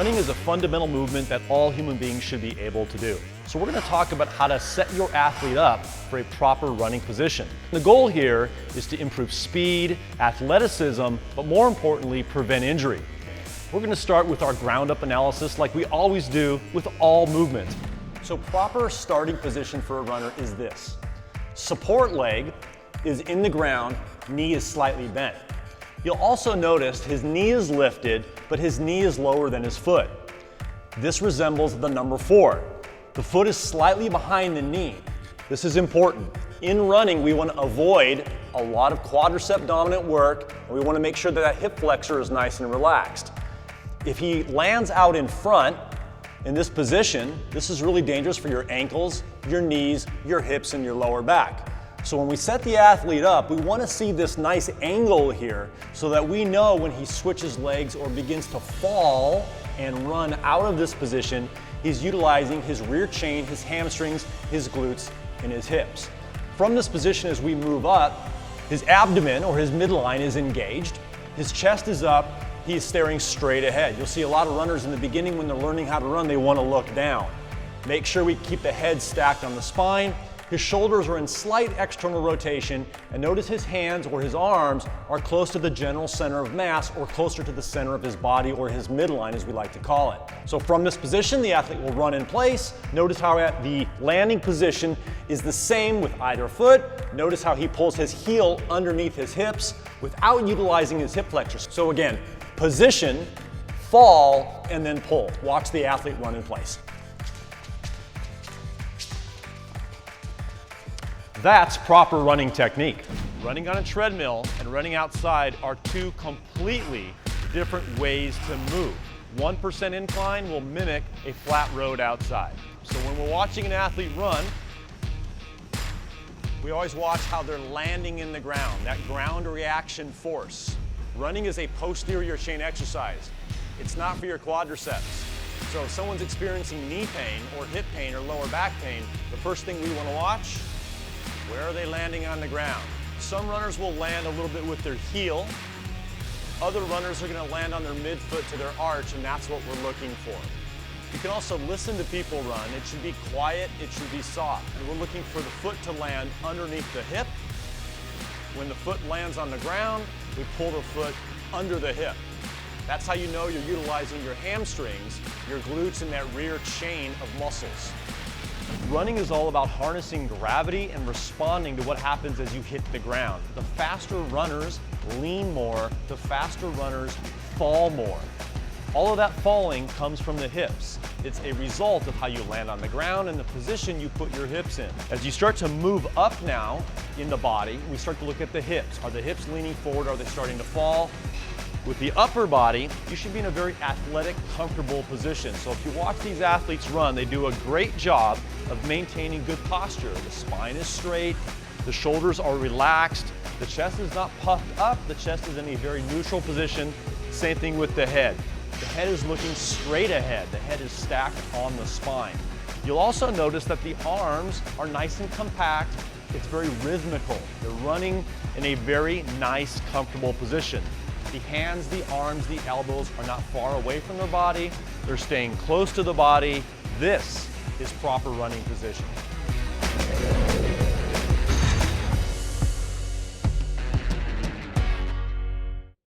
Running is a fundamental movement that all human beings should be able to do. So we're going to talk about how to set your athlete up for a proper running position. The goal here is to improve speed, athleticism, but more importantly, prevent injury. We're going to start with our ground-up analysis like we always do with all movement. So proper starting position for a runner is this. Support leg is in the ground, knee is slightly bent. You'll also notice his knee is lifted, but his knee is lower than his foot. This resembles the number 4. The foot is slightly behind the knee. This is important. In running, we want to avoid a lot of quadricep dominant work, and we want to make sure that that hip flexor is nice and relaxed. If he lands out in front in this position, this is really dangerous for your ankles, your knees, your hips, and your lower back. So when we set the athlete up, we want to see this nice angle here so that we know when he switches legs or begins to fall and run out of this position, he's utilizing his rear chain, his hamstrings, his glutes, and his hips. From this position as we move up, his abdomen or his midline is engaged, his chest is up, he's staring straight ahead. You'll see a lot of runners in the beginning when they're learning how to run, they want to look down. Make sure we keep the head stacked on the spine. His shoulders are in slight external rotation, and notice his hands or his arms are close to the general center of mass or closer to the center of his body or his midline as we like to call it. So from this position, the athlete will run in place. Notice how the landing position is the same with either foot. Notice how he pulls his heel underneath his hips without utilizing his hip flexors. So again, position, fall, and then pull. Watch the athlete run in place. That's proper running technique. Running on a treadmill and running outside are two completely different ways to move. 1% incline will mimic a flat road outside. So when we're watching an athlete run, we always watch how they're landing in the ground, that ground reaction force. Running is a posterior chain exercise. It's not for your quadriceps. So if someone's experiencing knee pain or hip pain or lower back pain, the first thing we want to watch, where are they landing on the ground? Some runners will land a little bit with their heel. Other runners are going to land on their midfoot to their arch, and that's what we're looking for. You can also listen to people run. It should be quiet, it should be soft. And we're looking for the foot to land underneath the hip. When the foot lands on the ground, we pull the foot under the hip. That's how you know you're utilizing your hamstrings, your glutes, and that rear chain of muscles. Running is all about harnessing gravity and responding to what happens as you hit the ground. The faster runners lean more, the faster runners fall more. All of that falling comes from the hips. It's a result of how you land on the ground and the position you put your hips in. As you start to move up now in the body, we start to look at the hips. Are the hips leaning forward? Are they starting to fall? With the upper body, you should be in a very athletic, comfortable position. So if you watch these athletes run, they do a great job of maintaining good posture. The spine is straight, the shoulders are relaxed, the chest is not puffed up, the chest is in a very neutral position. Same thing with the head. The head is looking straight ahead. The head is stacked on the spine. You'll also notice that the arms are nice and compact. It's very rhythmical. They're running in a very nice, comfortable position. The hands, the arms, the elbows are not far away from their body. They're staying close to the body. This is proper running position.